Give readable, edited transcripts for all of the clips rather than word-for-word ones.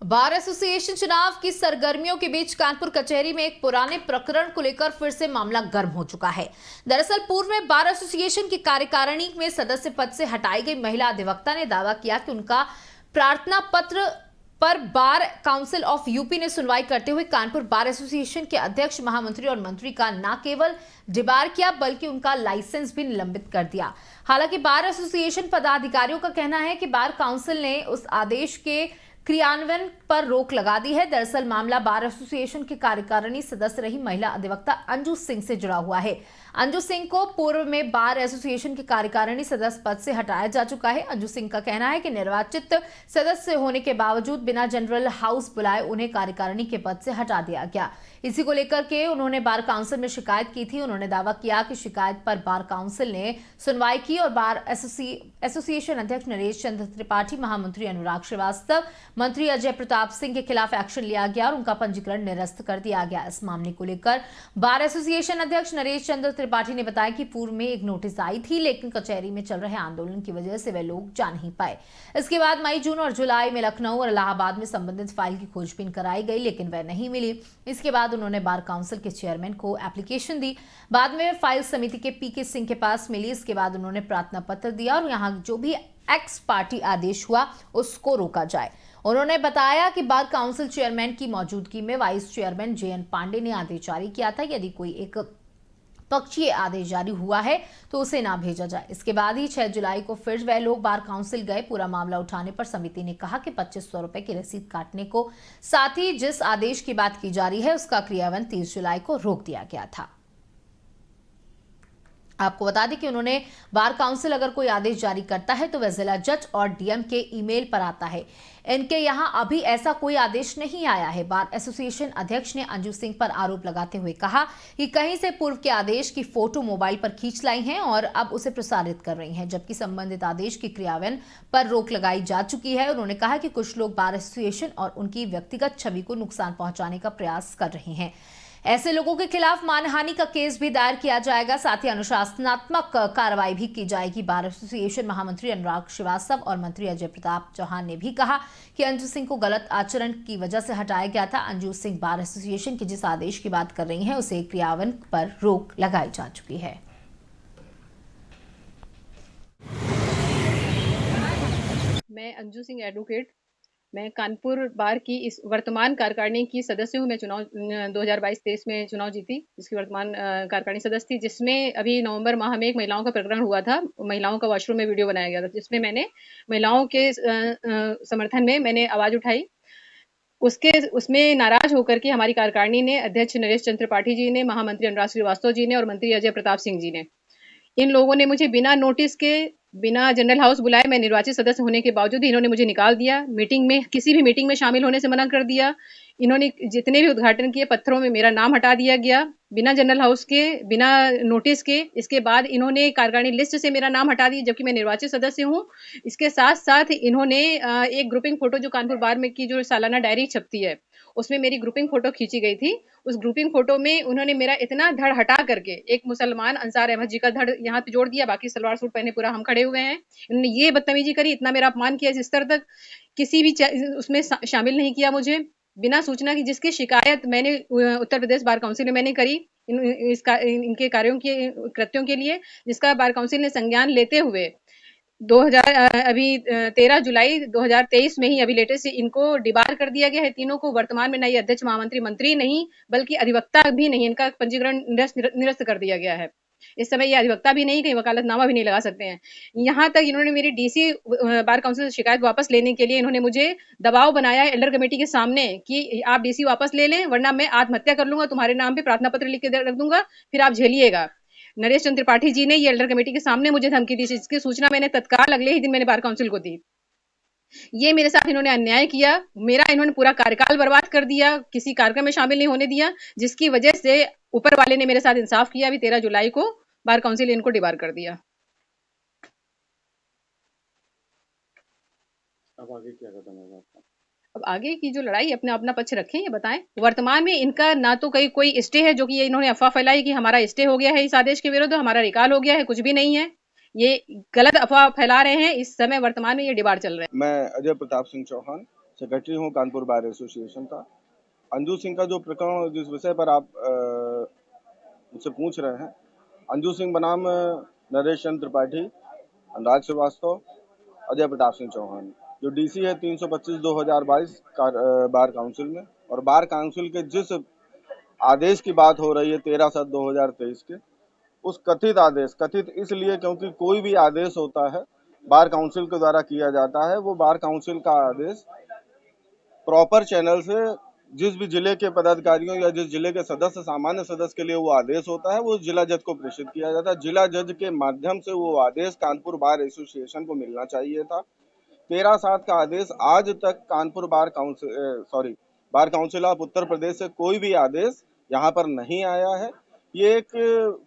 Bar association चुनाव की सरगर्मियों के बीच कानपुर कचहरी में एक पुराने प्रकरण को लेकर फिर से मामला गर्म हो चुका है। दरअसल पूर्व में बार एसोसिएशन की कार्यकारिणी में सदस्य पद से हटाई गई महिला अधिवक्ता ने दावा किया कि उनका प्रार्थना पत्र पर बार काउंसिल ऑफ यूपी ने सुनवाई करते हुए कानपुर बार एसोसिएशन के अध्यक्ष, महामंत्री और मंत्री का न केवल डिबार किया बल्कि उनका लाइसेंस भी निलंबित कर दिया। हालांकि बार एसोसिएशन पदाधिकारियों का कहना है कि बार काउंसिल ने उस आदेश के क्रियान्वयन पर रोक लगा दी है। दरअसल मामला बार एसोसिएशन की कार्यकारिणी सदस्य रही महिला अधिवक्ता अंजू सिंह से जुड़ा हुआ है। अंजू सिंह को पूर्व में बार एसोसिएशन के कार्यकारिणी सदस्य पद से हटाया जा चुका है। अंजू सिंह का कहना है कि निर्वाचित सदस्य होने के बावजूद बिना जनरल हाउस बुलाए उन्हें कार्यकारिणी के पद से हटा दिया गया। इसी को लेकर के उन्होंने बार काउंसिल में शिकायत की थी। उन्होंने दावा किया कि शिकायत पर बार काउंसिल ने सुनवाई की और बार एसोसिएशन अध्यक्ष नरेश चंद्र त्रिपाठी, महामंत्री अनुराग श्रीवास्तव, मंत्री अजय प्रताप सिंह के खिलाफ एक्शन लिया गया और उनका पंजीकरण निरस्त कर दिया गया। इस मामले को लेकर बार एसोसिएशन अध्यक्ष नरेश चंद्र त्रिपाठी ने बताया कि पूर्व में एक नोटिस आई थी, लेकिन कचहरी में चल रहे आंदोलन की वजह से वे लोग जा नहीं पाए। इसके बाद मई, जून और जुलाई में लखनऊ और इलाहाबाद में संबंधित फाइल की खोजबीन कराई गई, लेकिन वह नहीं मिली। इसके बाद उन्होंने बार काउंसिल के चेयरमैन को एप्लीकेशन दी। बाद में फाइल समिति के पीके सिंह के पास मिली। इसके बाद उन्होंने प्रार्थना पत्र दिया और यहाँ जो भी एक्स पार्टी आदेश हुआ उसको रोका जाए। उन्होंने बताया कि बार काउंसिल चेयरमैन की मौजूदगी में वाइस चेयरमैन जेएन पांडे ने आदेश जारी किया था, यदि कोई एक पक्षीय आदेश जारी हुआ है तो उसे ना भेजा जाए। इसके बाद ही 6 जुलाई को फिर वह लोग बार काउंसिल गए। पूरा मामला उठाने पर समिति ने कहा कि 2500 रुपए की रसीद काटने को, साथ ही जिस आदेश की बात की जा रही है उसका क्रियान्वयन 30 जुलाई को रोक दिया गया था। आपको बता दें कि उन्होंने बार काउंसिल अगर कोई आदेश जारी करता है तो वह जिला जज और डीएम के ईमेल पर आता है। इनके यहां अभी ऐसा कोई आदेश नहीं आया है। बार एसोसिएशन अध्यक्ष ने अंजू सिंह पर आरोप लगाते हुए कहा कि कहीं से पूर्व के आदेश की फोटो मोबाइल पर खींच लाई हैं और अब उसे प्रसारित कर रही हैं, जबकि संबंधित आदेश के क्रियान्वयन पर रोक लगाई जा चुकी है। उन्होंने कहा कि कुछ लोग बार एसोसिएशन और उनकी व्यक्तिगत छवि को नुकसान पहुंचाने का प्रयास कर रहे हैं। ऐसे लोगों के खिलाफ मानहानि का केस भी दायर किया जाएगा, साथ ही अनुशासनात्मक कार्रवाई भी की जाएगी। बार एसोसिएशन महामंत्री अनुराग श्रीवास्तव और मंत्री अजय प्रताप चौहान ने भी कहा कि अंजू सिंह को गलत आचरण की वजह से हटाया गया था। अंजू सिंह बार एसोसिएशन के जिस आदेश की बात कर रही हैं उसे क्रियान्वयन पर रोक लगाई जा चुकी है। मैं अंजू सिंह एडवोकेट, मैं कानपुर बार की इस वर्तमान कार्यकारिणी की सदस्य हूँ। मैं चुनाव 2022-23 में चुनाव जीती, जिसकी वर्तमान कार्यकारिणी सदस्य थी, जिसमें अभी नवंबर माह में एक महिलाओं का प्रकरण हुआ था। महिलाओं का वॉशरूम में वीडियो बनाया गया था, जिसमें मैंने महिलाओं के समर्थन में मैंने आवाज उठाई। उसमें नाराज होकर के हमारी कार्यकारिणी ने, अध्यक्ष नरेश चंद्र त्रिपाठी जी ने, महामंत्री अनुराग श्रीवास्तव जी ने और मंत्री अजय प्रताप सिंह जी ने, इन लोगों ने मुझे बिना नोटिस के, बिना जनरल हाउस बुलाए, मैं निर्वाचित सदस्य होने के बावजूद इन्होंने मुझे निकाल दिया। मीटिंग में, किसी भी मीटिंग में शामिल होने से मना कर दिया। इन्होंने जितने भी उद्घाटन किए, पत्रों में मेरा नाम हटा दिया गया, बिना जनरल हाउस के, बिना नोटिस के। इसके बाद इन्होंने कार्यकारिणी लिस्ट से मेरा नाम हटा दिया, जबकि मैं निर्वाचित सदस्य हूँ। इसके साथ साथ इन्होंने एक ग्रुपिंग फोटो, जो कानपुर बार में की जो सालाना डायरी छपती है, उसमें मेरी ग्रुपिंग फोटो खींची गई थी। उस ग्रुपिंग फोटो में उन्होंने मेरा इतना धड़ हटा करके एक मुसलमान अंसार अहमद जी का धड़ यहाँ पे जोड़ दिया, बाकी सलवार सूट पहने पूरा हम खड़े हुए हैं। इन्होंने ये बदतमीजी करी, इतना मेरा अपमान किया, जिस स्तर तक किसी भी उसमें शामिल नहीं किया मुझे, बिना सूचना की, जिसकी शिकायत मैंने उत्तर प्रदेश बार काउंसिल में मैंने करी इनके कार्यों के, कृत्यों के लिए, जिसका बार काउंसिल ने संज्ञान लेते हुए 13 जुलाई 2023 में ही अभी लेटेस्ट इनको डिबार कर दिया गया है। तीनों को वर्तमान में नई अध्यक्ष, महामंत्री, मंत्री नहीं बल्कि अधिवक्ता भी नहीं, इनका पंजीकरण निरस्त कर दिया गया है। इस समय ये अधिवक्ता भी नहीं, कहीं वकालतनामा भी नहीं लगा सकते हैं। यहाँ तक इन्होंने मेरी डीसी बार काउंसिल से शिकायत वापस लेने के लिए इन्होंने मुझे दबाव बनाया है एल्डर कमेटी के सामने कि आप डीसी वापस ले लें, वरना मैं आत्महत्या कर लूंगा, तुम्हारे नाम पे प्रार्थना पत्र लिख के रख दूंगा, फिर आप झेलिएगा। नरेश चंद्र त्रिपाठी जी ने ये एल्डर कमेटी के सामने मुझे धमकी दी, जिसकी सूचना मैंने तत्काल अगले ही दिन मैंने बार काउंसिल को दी। ये मेरे साथ इन्होंने अन्याय किया, मेरा इन्होंने पूरा कार्यकाल बर्बाद कर दिया, किसी कार्यक्रम में शामिल नहीं होने दिया, जिसकी वजह से ऊपर वाले ने मेरे साथ इंसाफ किया। अभी 13 जुलाई को बार काउंसिल इनको डिबार कर दिया। अब आगे क्या कदम होगा आपका? अब आगे की जो लड़ाई, अपना अपना पक्ष रखें, ये बताएं। वर्तमान में इनका ना तो कोई स्टे है, जो कि ये इन्होंने अफवाह फैलाई कि हमारा स्टे हो गया है इस आदेश के विरुद्ध, हमारा रिकॉल हो गया है, कुछ भी नहीं है। ये गलत अफवाह फैला रहे हैं। इस समय वर्तमान में ये डिबार चल रहे हैं। मैं अजय प्रताप सिंह चौहान, सेक्रेटरी हूँ कानपुर बार एसोसिएशन का। अंजू सिंह का जो प्रकरण जिस विषय पर आप मुझसे पूछ रहे हैं, अंजू सिंह बनाम नरेश चंद्र त्रिपाठी, अनुराग श्रीवास्तव, अजय प्रताप सिंह चौहान, जो डीसी है 325/2022 बार काउंसिल में, और बार काउंसिल के जिस आदेश की बात हो रही है 13/7/2023 के, उस कथित आदेश, कथित इसलिए क्योंकि कोई भी आदेश होता है बार काउंसिल के द्वारा किया जाता है, वो बार काउंसिल का आदेश प्रॉपर चैनल से जिस भी जिले के पदाधिकारियों या जिस जिले के सदस्य, सामान्य सदस्य के लिए वो आदेश होता है, वो जिला जज को प्रेषित किया जाता है। जिला जज के माध्यम से वो आदेश कानपुर बार एसोसिएशन को मिलना चाहिए था। 13/7 का आदेश आज तक Kanpur bar council of Uttar Pradesh से कोई भी आदेश यहाँ पर नहीं आया है। ये एक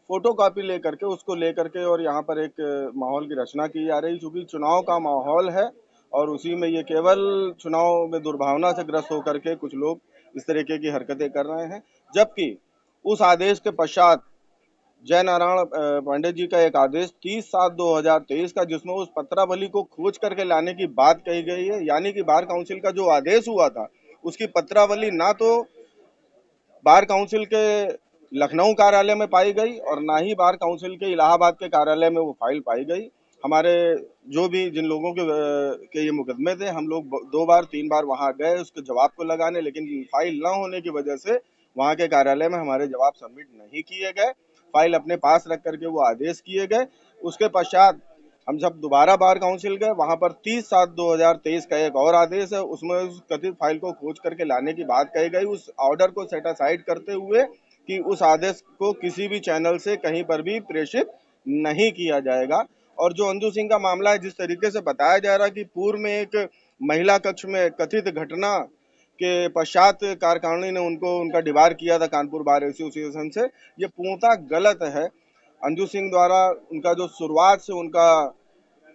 फोटो कॉपी लेकर के, उसको लेकर के और यहाँ पर एक माहौल की रचना की जा रही, क्योंकि चुनाव का माहौल है और उसी में ये केवल चुनाव में दुर्भावना से ग्रस्त होकर के कुछ लोग इस तरीके की हरकतें कर रहे हैं। जबकि उस आदेश के पश्चात जय नारायण पांडे जी का एक आदेश 30/7/2023 का, जिसमें उस पत्रावली को खोज करके लाने की बात कही गई है, यानी कि बार काउंसिल का जो आदेश हुआ था उसकी पत्रावली ना तो बार काउंसिल के लखनऊ कार्यालय में पाई गई और ना ही बार काउंसिल के इलाहाबाद के कार्यालय में वो फाइल पाई गई। हमारे जो भी जिन लोगों के ये मुकदमे थे, हम लोग 2 बार 3 बार वहां गए उसके जवाब को लगाने, लेकिन फाइल ना होने की वजह से वहां के कार्यालय में हमारे जवाब सबमिट नहीं किए गए। फाइल अपने पास रख करके वो आदेश किए गए। उसके पश्चात हम जब दोबारा बार काउंसिल गए, वहां पर 30/7/2023 का एक और आदेश है, उसमें उस कथित फाइल को खोज करके लाने की बात कही गई। उस ऑर्डर को सेट असाइड करते हुए कि उस आदेश को किसी भी चैनल से कहीं पर भी प्रेषित नहीं किया जाएगा। और जो अंजू सिंह का मामला है, जिस तरीके से बताया जा रहा है कि पूर्व में एक महिला कक्ष में कथित घटना के पश्चात कार्यकारिणी ने उनका डिबार किया था कानपुर बार एसोसिएशन से, ये पूर्णतः गलत है। अंजू सिंह द्वारा उनका जो शुरुआत से उनका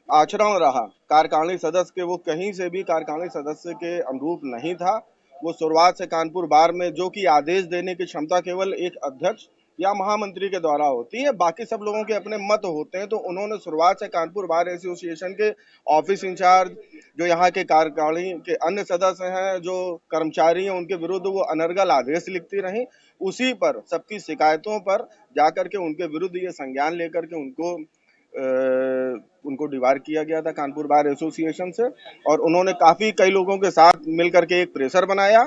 आचरण रहा कार्यकारिणी सदस्य के, वो कहीं से भी कार्यकारिणी सदस्य के अनुरूप नहीं था। वो शुरुआत से कानपुर बार में, जो कि आदेश देने की क्षमता केवल एक अध्यक्ष या महामंत्री के द्वारा होती है, बाकी सब लोगों के अपने मत होते हैं, तो उन्होंने शुरुआत से कानपुर बार एसोसिएशन के ऑफिस इंचार्ज, जो यहाँ के कार्यकारिणी के अन्य सदस्य हैं, जो कर्मचारी हैं, उनके विरुद्ध वो अनर्गल आदेश लिखती रही। उसी पर सबकी शिकायतों पर जाकर के उनके विरुद्ध ये संज्ञान लेकर के उनको डिबार किया गया था कानपुर बार एसोसिएशन से। और उन्होंने कई लोगों के साथ मिलकर के एक प्रेशर बनाया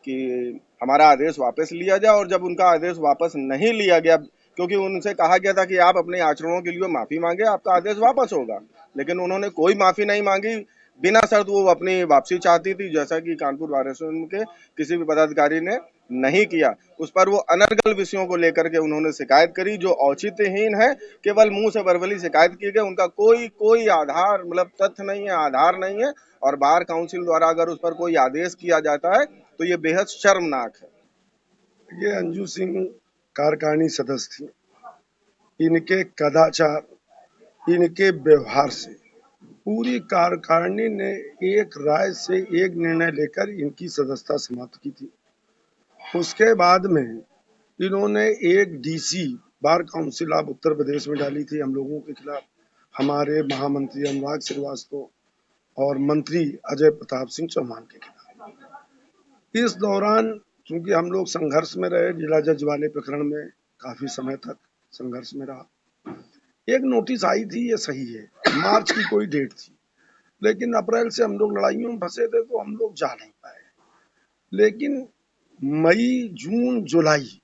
कि हमारा आदेश वापस लिया जाए, और जब उनका आदेश वापस नहीं लिया गया, क्योंकि उनसे कहा गया था कि आप अपने आचरणों के लिए माफी मांगे, आपका आदेश वापस होगा, लेकिन उन्होंने कोई माफी नहीं मांगी। बिना शर्त वो अपनी वापसी चाहती थी, जैसा कि कानपुर बार एसोसिएशन के किसी भी पदाधिकारी ने नहीं किया। उस पर वो अनर्गल विषयों को लेकर के उन्होंने शिकायत करी, जो औचित्यहीन है, केवल मुंह से वर्बली शिकायत की गई। उनका कोई आधार, मतलब तथ्य नहीं है, आधार नहीं है, और बार काउंसिल द्वारा अगर उस पर कोई आदेश किया जाता है तो ये बेहद शर्मनाक है। ये अंजू सिंह कार्यकारिणी सदस्य थी। इनके कदाचार, इनके व्यवहार से पूरी कार्यकारिणी ने एक राय से एक निर्णय लेकर इनकी सदस्यता समाप्त की थी। उसके बाद में इन्होंने एक DC bar council of Uttar Pradesh में डाली थी हम लोगों के खिलाफ, हमारे महामंत्री अनुराग श्रीवास्तव और मंत्री अजय प्रताप सिंह चौहान के खिलाफ। इस दौरान चूंकि हम लोग संघर्ष में रहे, जिला जज वाले प्रकरण में काफी समय तक संघर्ष में रहा। एक नोटिस आई थी, ये सही है, मार्च की कोई डेट थी, लेकिन अप्रैल से हम लोग लड़ाइयों में फंसे थे तो हम लोग जा नहीं पाए। लेकिन मई, जून, जुलाई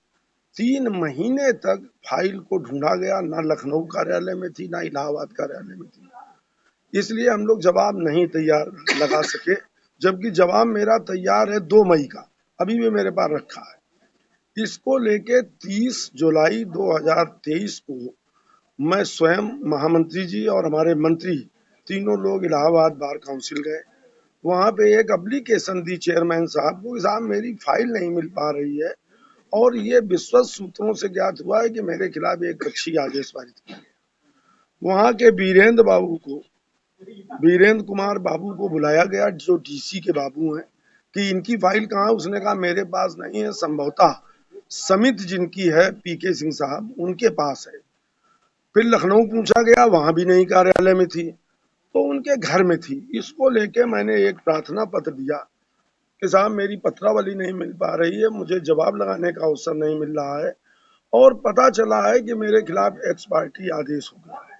3 महीने तक फाइल को ढूंढा गया, ना लखनऊ कार्यालय में थी, ना इलाहाबाद कार्यालय में थी। इसलिए हम लोग जवाब नहीं तैयार लगा सके, जबकि जवाब मेरा तैयार है 2 मई का, अभी भी मेरे पास रखा है। इसको लेके 30 जुलाई 2023 को मैं स्वयं, महामंत्री जी और हमारे मंत्री तीनों लोग इलाहाबाद बार काउंसिल गए। वहां पे एक एप्लीकेशन दी चेयरमैन साहब को, साहब मेरी फाइल नहीं मिल पा रही है, और ये विश्वस्त सूत्रों से ज्ञात हुआ है कि मेरे खिलाफ एक कक्षी आदेश पारित किया गया। वहां के वीरेंद्र कुमार बाबू को बुलाया गया, जो डीसी के बाबू हैं, कि इनकी फाइल कहाँ। उसने कहा मेरे पास नहीं है, संभवतः समिति जिनकी है पीके सिंह साहब, उनके पास है। फिर लखनऊ पूछा गया, वहां भी नहीं कार्यालय में थी, तो उनके घर में थी। इसको लेके मैंने एक प्रार्थना पत्र दिया कि साहब मेरी पत्रावली नहीं मिल पा रही है, मुझे जवाब लगाने का अवसर नहीं मिल रहा है, और पता चला है कि मेरे खिलाफ एक्स पार्टी आदेश हो गया है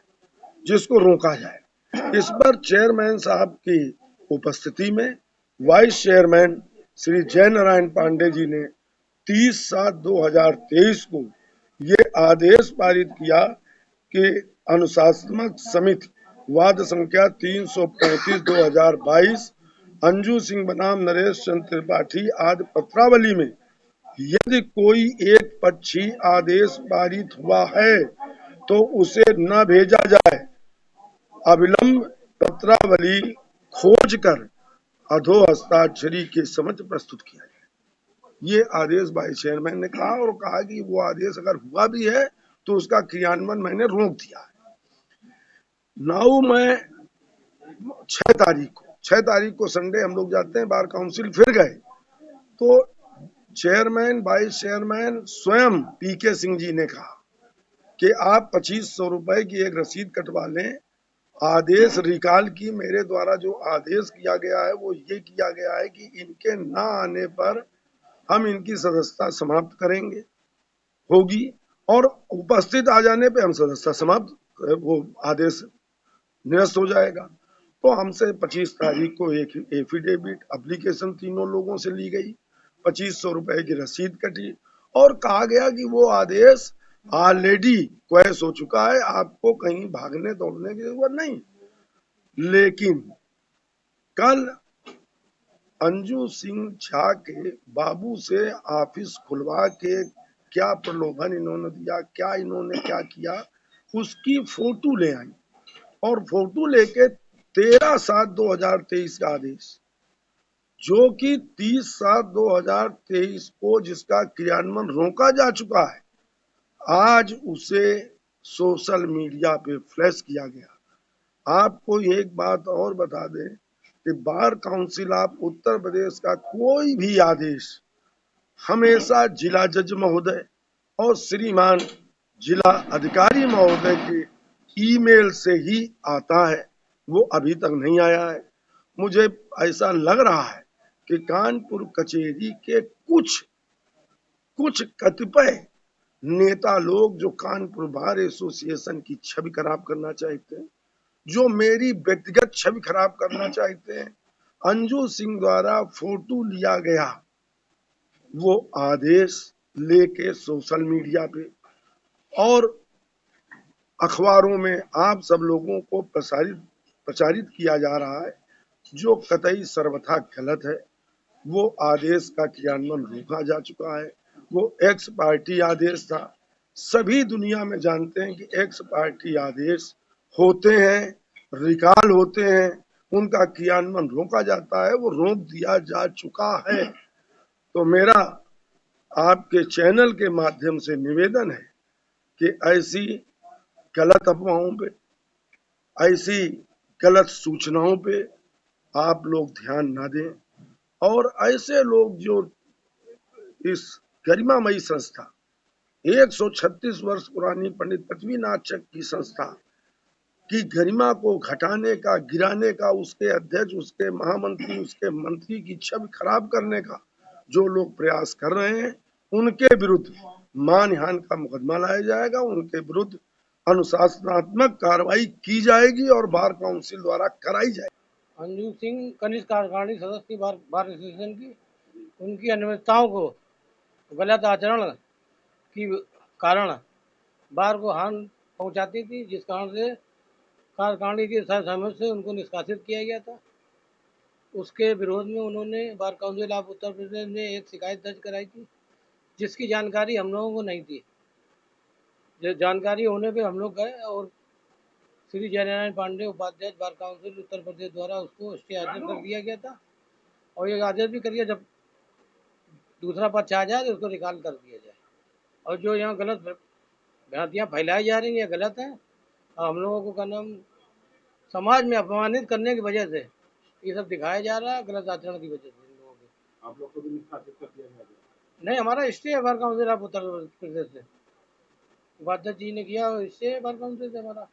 जिसको रोका जाए। इस पर चेयरमैन साहब की उपस्थिति में वाइस चेयरमैन श्री जय नारायण पांडे जी ने 30/7/2023 को ये आदेश पारित किया कि अनुशासनात्मक समिति वाद संख्या 335/2022 अंजू सिंह बनाम नरेश चंद्र त्रिपाठी आदि पत्रावली में यदि कोई एक पक्षी आदेश पारित हुआ है तो उसे न भेजा जाए, अविलंब पत्रावली खोज कर अधो हस्ताक्षरी के समक्ष प्रस्तुत किया जाए। ये आदेश वाइस चेयरमैन ने कहा, और कहा कि वो आदेश अगर हुआ भी है तो उसका क्रियान्वयन मैंने रोक दिया है। नाउ मैं 6 तारीख को संडे हम लोग जाते हैं बार काउंसिल, फिर गए तो चेयरमैन वाइस चेयरमैन स्वयं पीके सिंह जी ने कहा कि आप 2500 रुपए की एक रसीद कटवा लें, आदेश रिकॉल की मेरे द्वारा जो आदेश किया गया है वो ये किया गया है कि इनके ना आने पर हम इनकी सदस्यता समाप्त करेंगे होगी, और उपस्थित आ जाने पे हम सदस्यता समाप्त, वो आदेश निरस्त हो जाएगा। तो हमसे 25 तारीख को एक एफिडेविट एप्लीकेशन तीनों लोगों से ली गई, 2500 रुपए की रसीद कटी, और कहा गया कि वो आदेश ऑलरेडी क्वैश हो चुका है, आपको कहीं भागने दौड़ने की जरूरत नहीं। लेकिन कल अंजू सिंह झा के बाबू से ऑफिस खुलवा के क्या प्रलोभन इन्होंने दिया, क्या इन्होंने क्या किया, उसकी फोटो ले आई, और फोटो लेके 13/7/2023 का आदेश, जो कि 30/7/2023 को जिसका क्रियान्वयन रोका जा चुका है, आज उसे सोशल मीडिया पे फ्लैश किया गया। आपको एक बात और बता दें कि bar council of Uttar Pradesh का कोई भी आदेश हमेशा जिला जज महोदय और श्रीमान जिला अधिकारी महोदय के ईमेल से ही आता है, वो अभी तक नहीं आया है। मुझे ऐसा लग रहा है कि कानपुर कचहरी के कुछ कतिपय नेता लोग जो कानपुर बार एसोसिएशन की छवि खराब करना चाहते हैं, जो मेरी व्यक्तिगत छवि खराब करना चाहते हैं, अंजू सिंह द्वारा फोटो लिया गया वो आदेश लेके सोशल मीडिया पे और अखबारों में आप सब लोगों को प्रचारित किया जा रहा है, जो कतई सर्वथा गलत है। वो आदेश का क्रियान्वयन रोका जा चुका है, वो एक्स पार्टी आदेश था। सभी दुनिया में जानते हैं कि एक्स पार्टी आदेश होते हैं, रिकॉल होते हैं, उनका क्रियान्वयन रोका जाता है, वो रोक दिया जा चुका है। तो मेरा आपके चैनल के माध्यम से निवेदन है कि ऐसी गलत अफवाहों पे, ऐसी गलत सूचनाओं पे आप लोग ध्यान ना दें, और ऐसे लोग जो इस गरिमामयी संस्था 136 वर्ष पुरानी पंडित पृथ्वीनाथ चक की संस्था की गरिमा को घटाने का, गिराने का, उसके अध्यक्ष, उसके महामंत्री, उसके मंत्री की छवि खराब करने का जो लोग प्रयास कर रहे हैं, उनके विरुद्ध मानहानि का मुकदमा लाया जाएगा, उनके विरुद्ध अनुशासनात्मक कार्रवाई की जाएगी और बार काउंसिल द्वारा कराई जाएगी। अंजू सिंह कनिष्ठ कार्यकारिणी सदस्य थी बार एसोसिएशन की। उनकी अनियमितताओं को, गलत आचरण की कारण बार को हानि पहुंचाती थी, जिस कारण से कार्यकारिणी की सहमति से उनको निष्कासित किया गया था। उसके विरोध में उन्होंने bar council of Uttar Pradesh में एक शिकायत दर्ज कराई थी, जिसकी जानकारी हम लोगों को नहीं थी। जानकारी होने पे हम लोग गए और श्री जयनारायण पांडे उपाध्यक्ष बार काउंसिल उत्तर प्रदेश द्वारा उसको स्टे आदेश कर दिया गया था, और ये आदेश भी कर दिया जब दूसरा पक्ष आ जाए तो उसको रिकॉल कर दिया जाए। और जो यहाँ गलत भ्रांतियाँ फैलाई जा रही हैं गलत हैं, और हम लोगों को का नाम समाज में अपमानित करने की वजह से ये सब दिखाया जा रहा है, गलत आचरण की वजह से इन लोगों के। आप लोग को भी निष्कासित कर दिया गया? नहीं, हमारा स्टे है bar council of Uttar Pradesh से, उपाध्यक्ष जी ने किया, स्टे है बार काउंसिल से हमारा।